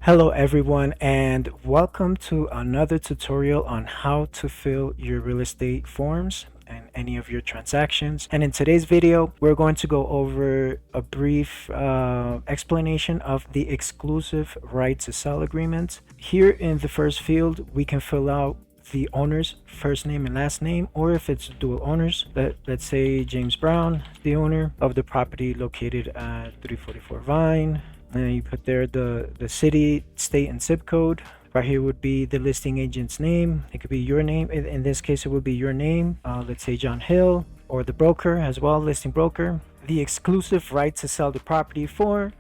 Hello everyone and welcome to another tutorial on how to fill your real estate forms and any of your transactions. And in today's video, we're going to go over a brief explanation of the exclusive right to sell agreement. Here in the first field, we can fill out the owner's first name and last name, or if it's dual owners, let's say James Brown, the owner of the property located at 344 Vine. And you put there the city, state, and zip code. Right here would be the listing agent's name. It could be your name. In this case, it would be your name. Let's say John Hill, or the broker as well, listing broker. The exclusive right to sell the property for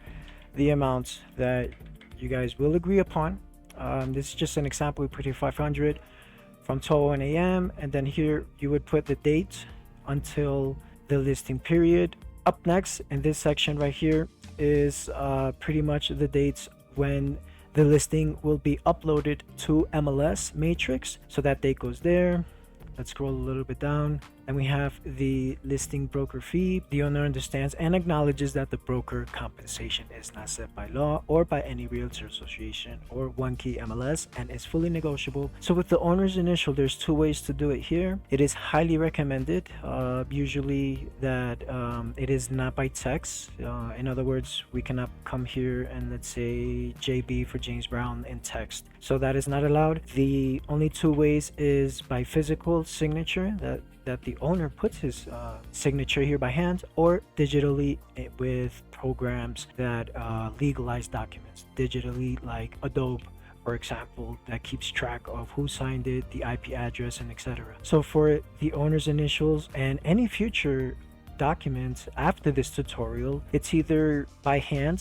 the amounts that you guys will agree upon. This is just an example. We put here 500 from 12:01 a.m. and then here you would put the date until the listing period. Up next in this section right here is pretty much the dates when the listing will be uploaded to MLS Matrix. So that date goes there. Let's scroll a little bit down, and we have the listing broker fee. The owner understands and acknowledges that the broker compensation is not set by law or by any realtor association or one key MLS and is fully negotiable. So with the owner's initial, there's two ways to do it here. It is highly recommended, usually that it is not by text. In other words, we cannot come here and let's say JB for James Brown in text. So that is not allowed. The only two ways is by physical signature, that the owner puts his signature here by hand, or digitally with programs that legalize documents digitally, like Adobe, for example, that keeps track of who signed it, the IP address, and etc. So for the owner's initials and any future documents after this tutorial, it's either by hand,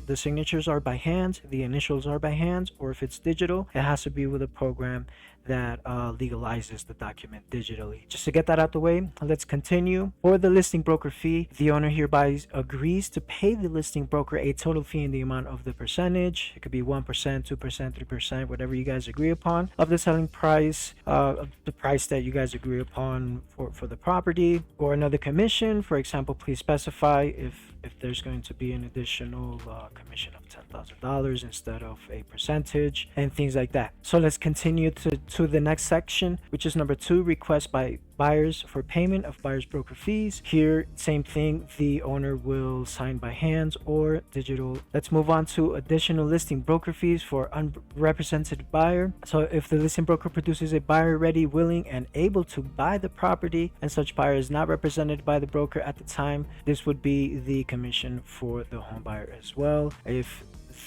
the signatures are by hand, the initials are by hand, or if it's digital, it has to be with a program that legalizes the document digitally. Just to get that out the way, let's continue. For the listing broker fee, the owner hereby agrees to pay the listing broker a total fee in the amount of the percentage. It could be 1%, 2%, 3%, whatever you guys agree upon, of the selling price, of the price that you guys agree upon for the property, or another commission. For example, please specify if there's going to be an additional commission of $10,000 instead of a percentage, and things like that. So let's continue to the next section, which is number 2, request by buyers for payment of buyer's broker fees. Here, same thing, the owner will sign by hand or digital. Let's move on to additional listing broker fees for unrepresented buyer. So if the listing broker produces a buyer ready, willing, and able to buy the property, and such buyer is not represented by the broker at the time, this would be the commission for the home buyer as well. If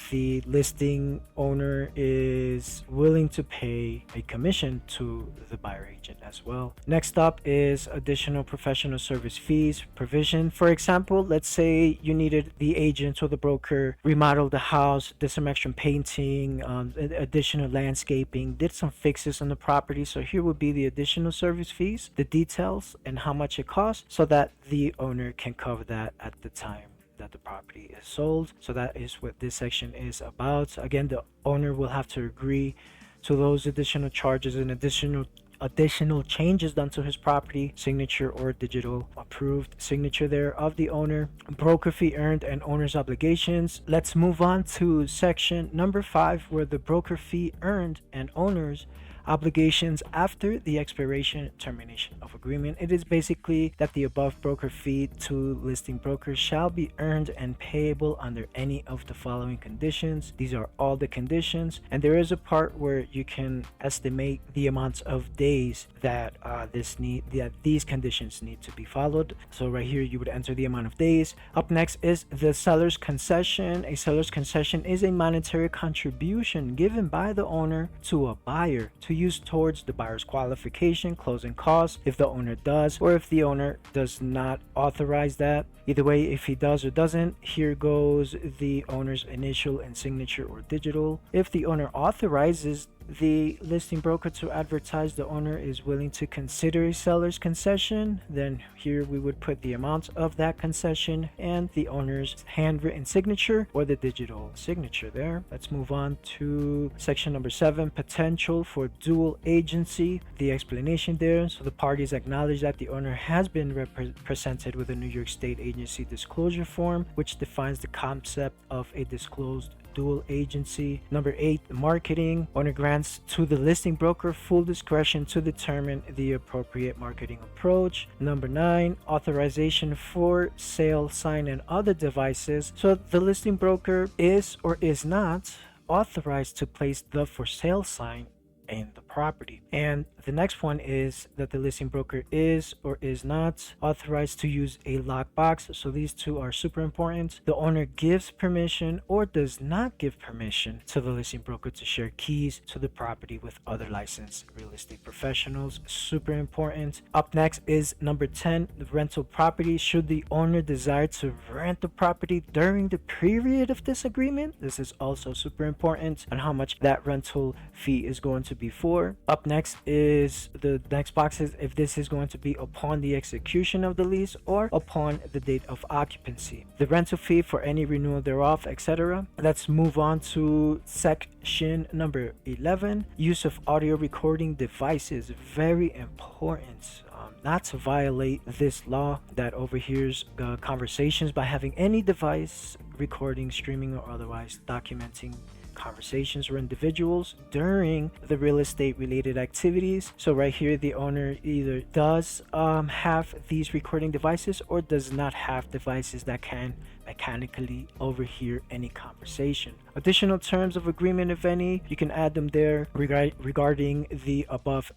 the listing owner is willing to pay a commission to the buyer agent as well. Next up is additional professional service fees provision. For example, let's say you needed the agent or the broker remodel the house, did some extra painting, additional landscaping, did some fixes on the property. So here would be the additional service fees, the details, and how much it costs, so that the owner can cover that at the time that the property is sold. So that is what this section is about. Again, the owner will have to agree to those additional charges and additional changes done to his property, signature or digital approved signature there of the owner. Broker fee earned and owner's obligations. Let's move on to section number 5, where the broker fee earned and owner's obligations after the expiration termination of agreement. It is basically that the above broker fee to listing brokers shall be earned and payable under any of the following conditions. These are all the conditions, and there is a part where you can estimate the amounts of days that these conditions need to be followed. So right here you would enter the amount of days. Up next is the seller's concession. A seller's concession is a monetary contribution given by the owner to a buyer to use towards the buyer's qualification, closing costs, if the owner does, or if the owner does not authorize that. Either way, if he does or doesn't, here goes the owner's initial and signature or digital. If the owner authorizes the listing broker to advertise the owner is willing to consider a seller's concession, then here we would put the amount of that concession and the owner's handwritten signature or the digital signature there. Let's move on to section number 7, potential for dual agency. The explanation there. So the parties acknowledge that the owner has been presented with a New York State agency disclosure form, which defines the concept of a disclosed dual agency. Number 8, marketing. Owner grants to the listing broker full discretion to determine the appropriate marketing approach. Number 9, authorization for sale sign and other devices. So the listing broker is or is not authorized to place the for sale sign in the property. And the next one is that the listing broker is or is not authorized to use a lockbox. So these two are super important. The owner gives permission or does not give permission to the listing broker to share keys to the property with other licensed real estate professionals. Super important. Up next is number 10, the rental property. Should the owner desire to rent the property during the period of this agreement? This is also super important on how much that rental fee is going to be for. Up next is the next box is if this is going to be upon the execution of the lease or upon the date of occupancy. The rental fee for any renewal thereof, etc. Let's move on to section number 11, use of audio recording devices. Very important. Not to violate this law that overhears conversations by having any device recording, streaming, or otherwise documenting conversations or individuals during the real estate related activities. So right here, the owner either does have these recording devices or does not have devices that can mechanically overhear any conversation. Additional terms of agreement, if any, you can add them there regarding the above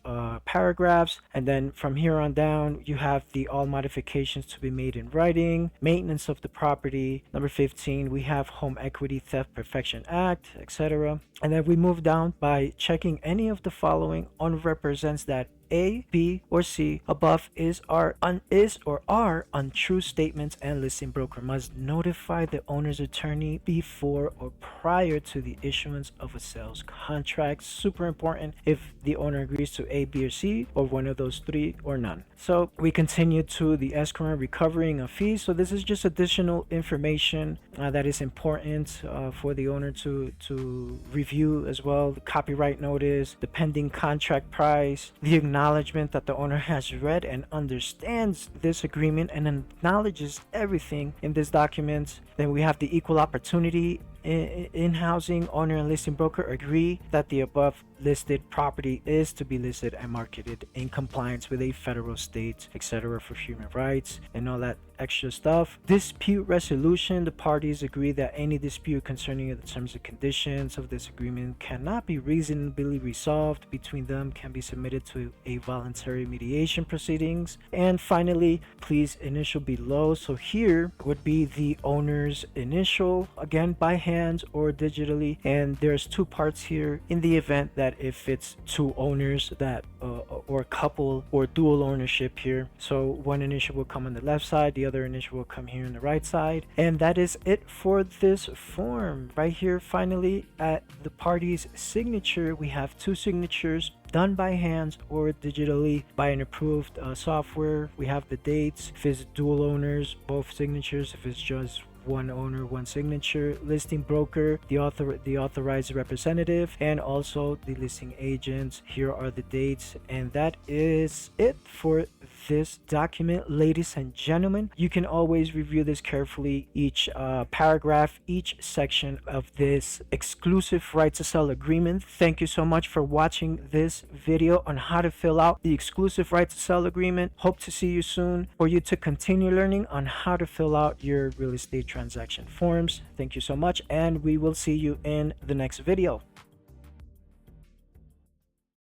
paragraphs. And then from here on down, you have the all modifications to be made in writing, maintenance of the property. Number 15, we have Home Equity Theft Perfection Act, etc. And then we move down by checking any of the following represents that A, B, or C above is or are untrue statements, and listing broker must notify the owner's attorney before or prior to the issuance of a sales contract. Super important if the owner agrees to A, B, or C, or one of those three, or none. So we continue to the escrow and recovering of fees. So this is just additional information that is important for the owner to review as well. The copyright notice, the pending contract price, the acknowledgement that the owner has read and understands this agreement and acknowledges everything in this document. Then we have the equal opportunity in housing. Owner and listing broker agree that the above listed property is to be listed and marketed in compliance with a federal, state, etc. for human rights and all that extra stuff. Dispute resolution. The parties agree that any dispute concerning the terms and conditions of this agreement cannot be reasonably resolved between them, can be submitted to a voluntary mediation proceedings. And finally, please initial below. So here would be the owner's initial, again by hand or digitally. And there's two parts here. In the event that if it's two owners that or couple or dual ownership here, so one initial will come on the left side, the other initial will come here on the right side. And that is it for this form. Right here, finally, at the party's signature, we have two signatures done by hand or digitally by an approved software. We have the dates. If it's dual owners, both signatures. If it's just one owner, one signature. Listing broker, the authorized representative, and also the listing agent. Here are the dates, and that is it for this document, ladies and gentlemen. You can always review this carefully, each paragraph, each section of this exclusive right to sell agreement. Thank you so much for watching this video on how to fill out the exclusive right to sell agreement. Hope to see you soon for you to continue learning on how to fill out your real estate transaction forms. Thank you so much, and we will see you in the next video.